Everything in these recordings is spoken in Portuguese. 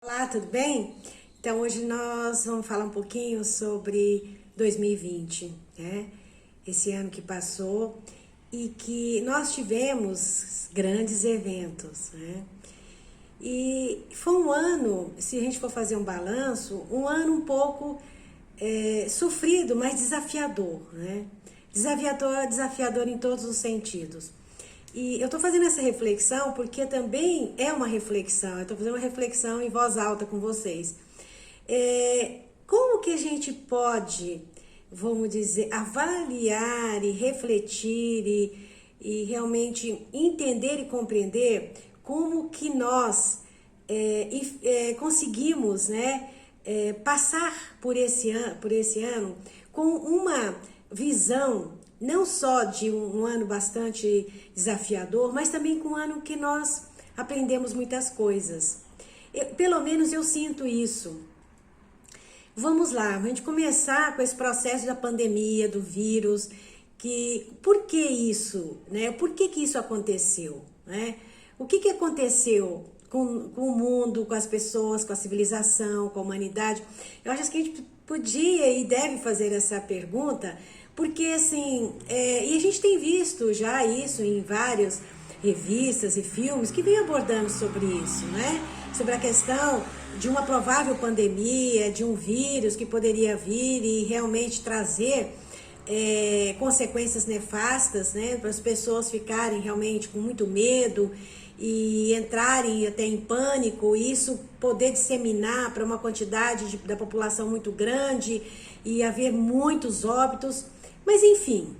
Olá, tudo bem? Então hoje nós vamos falar um pouquinho sobre 2020, né? Esse ano que passou e que nós tivemos grandes eventos, né? E foi um ano, se a gente for fazer um balanço, um ano um pouco sofrido, mas desafiador, né? Desafiador em todos os sentidos. E eu estou fazendo essa reflexão porque também é uma reflexão, eu estou fazendo uma reflexão em voz alta com vocês. Como que a gente pode, vamos dizer, avaliar e refletir e realmente entender e compreender como que nós conseguimos, né, passar por esse ano com uma visão não só de um ano bastante desafiador, mas também com um ano que nós aprendemos muitas coisas. Pelo menos eu sinto isso. Vamos lá, a gente começar com esse processo da pandemia, do vírus, por que isso, né? Por que isso aconteceu, né? O que aconteceu com o mundo, com as pessoas, com a civilização, com a humanidade? Eu acho que a gente podia e deve fazer essa pergunta, porque assim, e a gente tem visto já isso em várias revistas e filmes que vem abordando sobre isso, né? Sobre a questão de uma provável pandemia, de um vírus que poderia vir e realmente trazer consequências nefastas, né? Para as pessoas ficarem realmente com muito medo e entrarem até em pânico, e isso poder disseminar para uma quantidade da população muito grande e haver muitos óbitos. Mas enfim,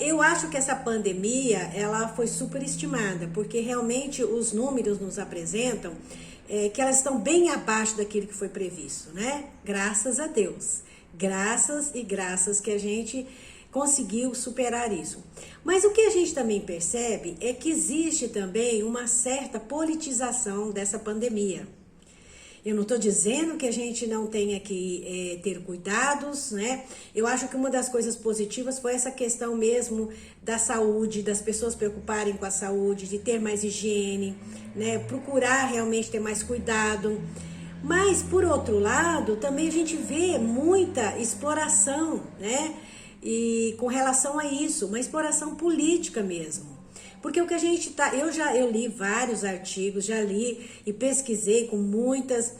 eu acho que essa pandemia ela foi superestimada, porque realmente os números nos apresentam que elas estão bem abaixo daquilo que foi previsto, né? Graças a Deus, graças que a gente conseguiu superar isso. Mas o que a gente também percebe é que existe também uma certa politização dessa pandemia. Eu não estou dizendo que a gente não tenha que ter cuidados, né? Eu acho que uma das coisas positivas foi essa questão mesmo da saúde, das pessoas preocuparem com a saúde, de ter mais higiene, né? Procurar realmente ter mais cuidado. Mas, por outro lado, também a gente vê muita exploração, né? E com relação a isso, uma exploração política mesmo. Porque o que a gente tá, eu li vários artigos, já li e pesquisei com muitas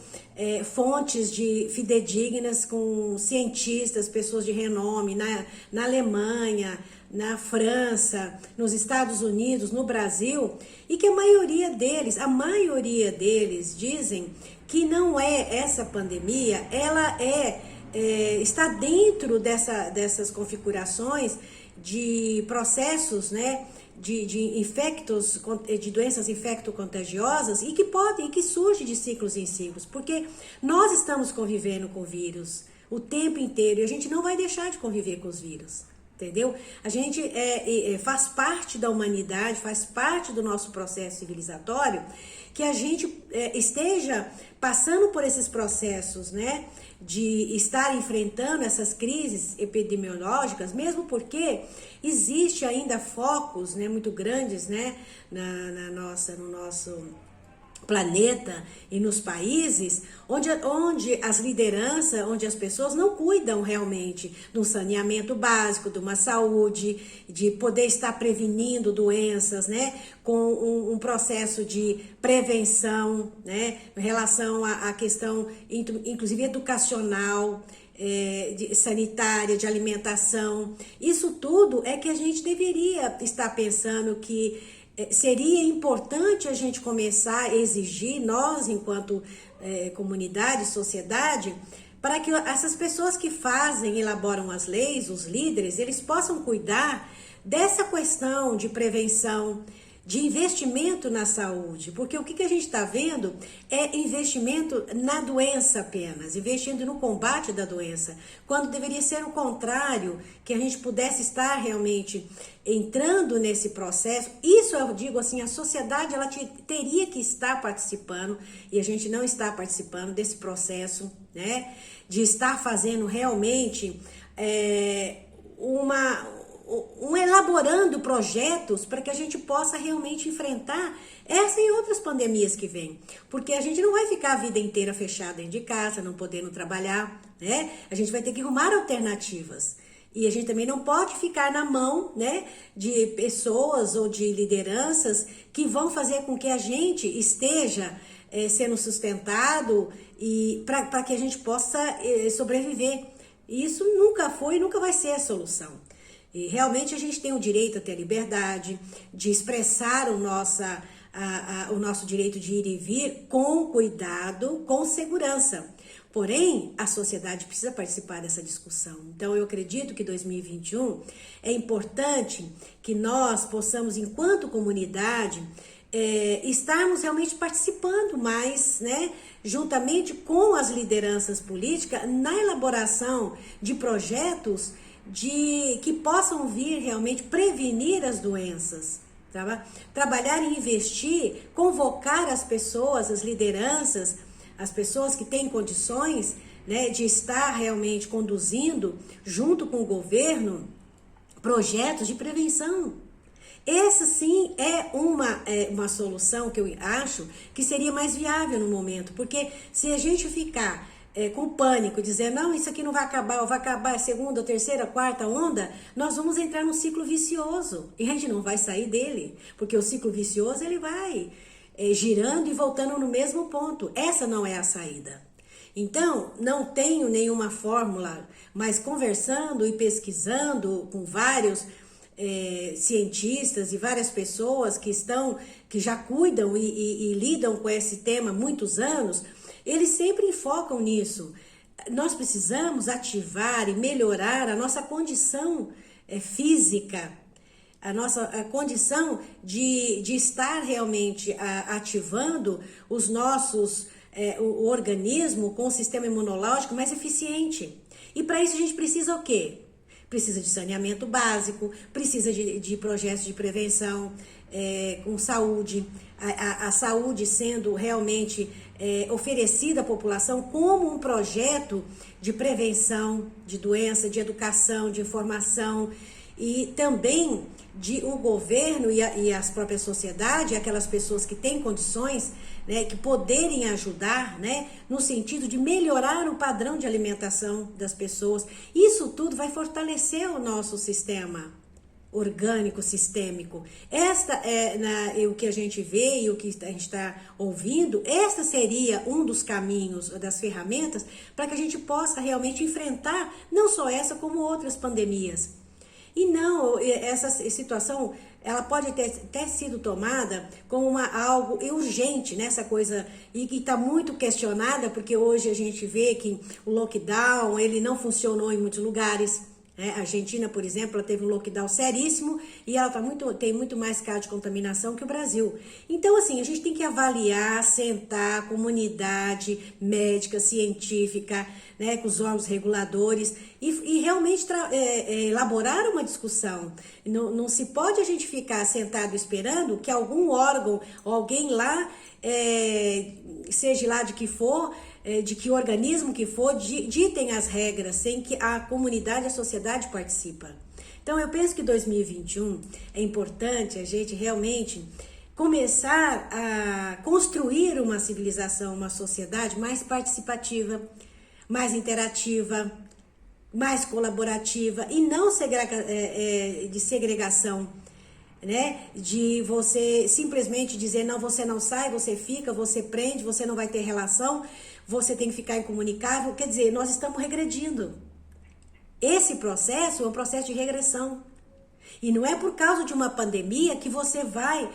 fontes fidedignas, com cientistas, pessoas de renome na Alemanha, na França, nos Estados Unidos, no Brasil, e que a maioria deles dizem que não é essa pandemia, ela está dentro dessas configurações de processos, né, de infectos, de doenças infecto-contagiosas e que surge de ciclos em ciclos, porque nós estamos convivendo com o vírus o tempo inteiro e a gente não vai deixar de conviver com os vírus, entendeu? A gente faz parte da humanidade, faz parte do nosso processo civilizatório, que a gente esteja passando por esses processos, né, de estar enfrentando essas crises epidemiológicas, mesmo porque existe ainda focos, né, muito grandes, né, no nosso planeta e nos países onde as lideranças, onde as pessoas não cuidam realmente de um saneamento básico, de uma saúde, de poder estar prevenindo doenças, né, com um processo de prevenção, né, em relação à questão, inclusive educacional, sanitária, de alimentação. Isso tudo é que a gente deveria estar pensando que seria importante a gente começar a exigir, nós enquanto comunidade, sociedade, para que essas pessoas que elaboram as leis, os líderes, eles possam cuidar dessa questão de prevenção, de investimento na saúde, porque o que a gente está vendo é investimento na doença apenas, investindo no combate da doença, quando deveria ser o contrário, que a gente pudesse estar realmente entrando nesse processo. Isso eu digo assim, a sociedade ela teria que estar participando e a gente não está participando desse processo, né, de estar fazendo realmente elaborando projetos para que a gente possa realmente enfrentar essa e outras pandemias que vêm. Porque a gente não vai ficar a vida inteira fechada dentro de casa, não podendo trabalhar, né? A gente vai ter que arrumar alternativas. E a gente também não pode ficar na mão, né, de pessoas ou de lideranças que vão fazer com que a gente esteja sendo sustentado e para que a gente possa sobreviver. E isso nunca foi e nunca vai ser a solução. E realmente a gente tem o direito a ter a liberdade de expressar o nosso direito de ir e vir com cuidado, com segurança. Porém, a sociedade precisa participar dessa discussão. Então, eu acredito que 2021 é importante que nós possamos, enquanto comunidade, estarmos realmente participando mais, né, juntamente com as lideranças políticas, na elaboração de projetos que possam vir realmente prevenir as doenças. Trabalhar e investir, convocar as pessoas, as lideranças, as pessoas que têm condições, né, de estar realmente conduzindo, junto com o governo, projetos de prevenção. Essa sim é uma solução que eu acho que seria mais viável no momento, porque se a gente ficar com pânico, dizer, não, isso aqui não vai acabar, ou vai acabar a segunda, terceira, quarta onda, nós vamos entrar num ciclo vicioso e a gente não vai sair dele, porque o ciclo vicioso ele vai girando e voltando no mesmo ponto. Essa não é a saída. Então, não tenho nenhuma fórmula, mas conversando e pesquisando com vários cientistas e várias pessoas que já cuidam e lidam com esse tema há muitos anos, eles sempre focam nisso. Nós precisamos ativar e melhorar a nossa condição física, a nossa condição de estar realmente ativando os nossos, o organismo com o sistema imunológico mais eficiente. E para isso a gente precisa o quê? Precisa de saneamento básico, precisa de projetos de prevenção com saúde, a saúde sendo realmente oferecida à população como um projeto de prevenção de doença, de educação, de informação e também o governo e as próprias sociedades, aquelas pessoas que têm condições, né, que poderem ajudar, né, no sentido de melhorar o padrão de alimentação das pessoas. Isso tudo vai fortalecer o nosso sistema orgânico, sistêmico. Esta é o que a gente vê e o que a gente está ouvindo, esta seria um dos caminhos, das ferramentas, para que a gente possa realmente enfrentar não só essa, como outras pandemias. E não, essa situação, ela pode ter sido tomada como algo urgente, né? Essa coisa, e está muito questionada, porque hoje a gente vê que o lockdown, ele não funcionou em muitos lugares. A Argentina, por exemplo, ela teve um lockdown seríssimo e ela tem muito mais casos de contaminação que o Brasil. Então, assim, a gente tem que avaliar, sentar, comunidade médica, científica, né, com os órgãos reguladores e realmente elaborar uma discussão. Não se pode a gente ficar sentado esperando que algum órgão ou alguém lá, seja lá de que for, de que organismo que for, ditem as regras, sem que a comunidade, a sociedade participa. Então, eu penso que 2021 é importante a gente realmente começar a construir uma civilização, uma sociedade mais participativa, mais interativa, mais colaborativa e não de segregação, né? De você simplesmente dizer, não, você não sai, você fica, você prende, você não vai ter relação, você tem que ficar incomunicável. Quer dizer, nós estamos regredindo. Esse processo é um processo de regressão. E não é por causa de uma pandemia que você vai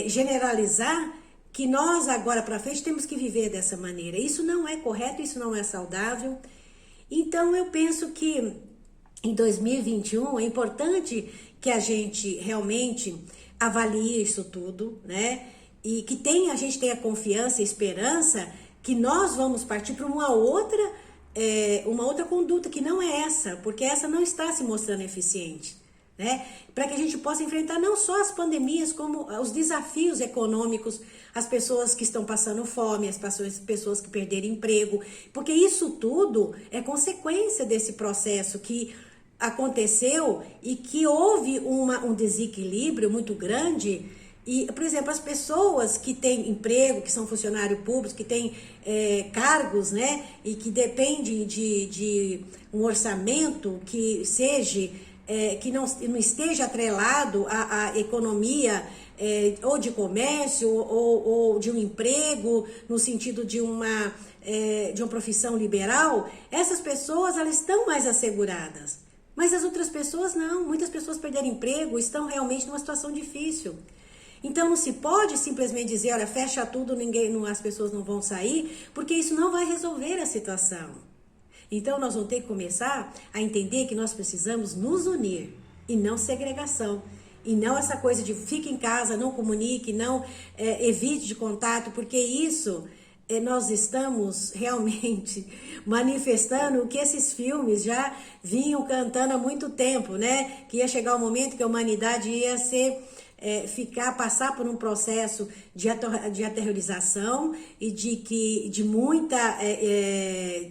generalizar que nós agora para frente temos que viver dessa maneira. Isso não é correto, isso não é saudável. Então eu penso que em 2021 é importante que a gente realmente avalie isso tudo, né? E que a gente tenha confiança e esperança que nós vamos partir para uma outra conduta que não é essa, porque essa não está se mostrando eficiente, né? Para que a gente possa enfrentar não só as pandemias, como os desafios econômicos, as pessoas que estão passando fome, as pessoas que perderam emprego, porque isso tudo é consequência desse processo que aconteceu e que houve um desequilíbrio muito grande. E, por exemplo, as pessoas que têm emprego, que são funcionários públicos, que têm cargos, né, e que dependem de um orçamento que seja, que não esteja atrelado à economia, ou de comércio, ou de um emprego, no sentido de uma profissão liberal, essas pessoas elas estão mais asseguradas. Mas as outras pessoas não. Muitas pessoas perderam emprego, estão realmente numa situação difícil. Então não se pode simplesmente dizer, olha, fecha tudo, as pessoas não vão sair, porque isso não vai resolver a situação. Então nós vamos ter que começar a entender que nós precisamos nos unir e não segregação. E não essa coisa de fique em casa, não comunique, não evite de contato, porque isso nós estamos realmente manifestando o que esses filmes já vinham cantando há muito tempo, né? Que ia chegar o momento que a humanidade ia passar por um processo de aterrorização e de muita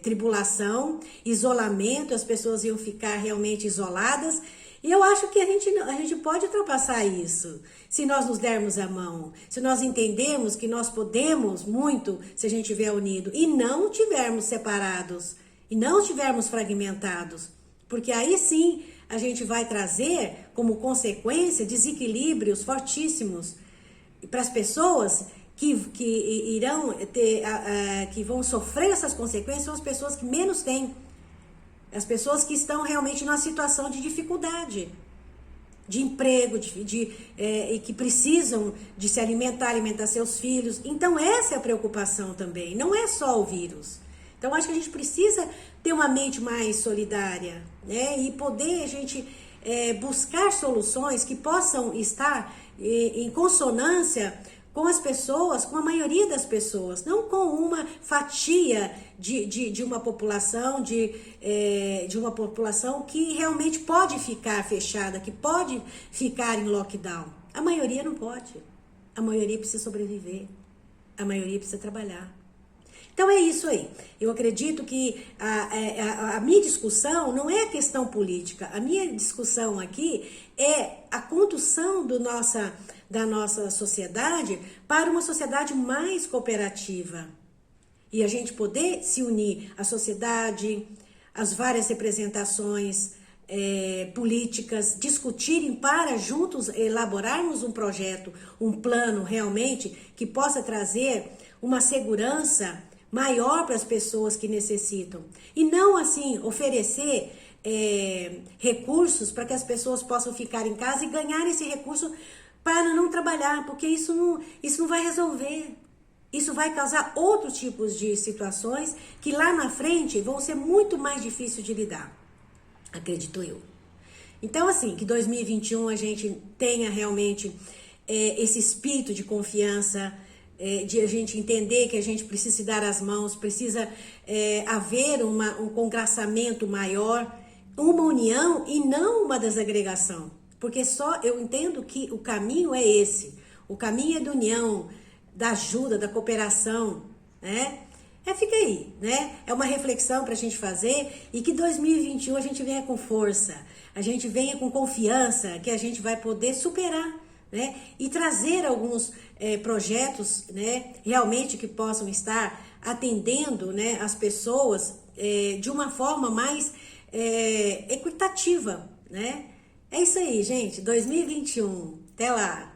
tribulação, isolamento, as pessoas iam ficar realmente isoladas. E eu acho que a gente pode ultrapassar isso, se nós nos dermos a mão, se nós entendermos que nós podemos muito se a gente estiver unido e não estivermos separados, e não estivermos fragmentados, porque aí sim a gente vai trazer como consequência desequilíbrios fortíssimos para as pessoas que vão sofrer essas consequências, são as pessoas que menos têm. As pessoas que estão realmente numa situação de dificuldade, de emprego, e que precisam de se alimentar seus filhos. Então essa é a preocupação também, não é só o vírus. Então acho que a gente precisa ter uma mente mais solidária, né? E poder a gente buscar soluções que possam estar em consonância com as pessoas, com a maioria das pessoas, não com uma fatia de uma população, de uma população que realmente pode ficar fechada, que pode ficar em lockdown. A maioria não pode. A maioria precisa sobreviver. A maioria precisa trabalhar. Então é isso aí. Eu acredito que a minha discussão não é a questão política. A minha discussão aqui é a condução da nossa sociedade para uma sociedade mais cooperativa. E a gente poder se unir, a sociedade, as várias representações políticas, discutirem para juntos elaborarmos um projeto, um plano realmente que possa trazer uma segurança maior para as pessoas que necessitam. E não assim oferecer recursos para que as pessoas possam ficar em casa e ganhar esse recurso para não trabalhar, porque isso não vai resolver. Isso vai causar outros tipos de situações que lá na frente vão ser muito mais difíceis de lidar, acredito eu. Então, assim, que 2021 a gente tenha realmente esse espírito de confiança, de a gente entender que a gente precisa se dar as mãos, precisa haver um congraçamento maior, uma união e não uma desagregação. Porque eu entendo que o caminho é esse, o caminho é da união, da ajuda, da cooperação, né? Fica aí, né? É uma reflexão para a gente fazer e que 2021 a gente venha com força, a gente venha com confiança que a gente vai poder superar, né? E trazer alguns projetos, né? Realmente que possam estar atendendo, né? As pessoas de uma forma mais equitativa, né? É isso aí, gente. 2021. Até lá!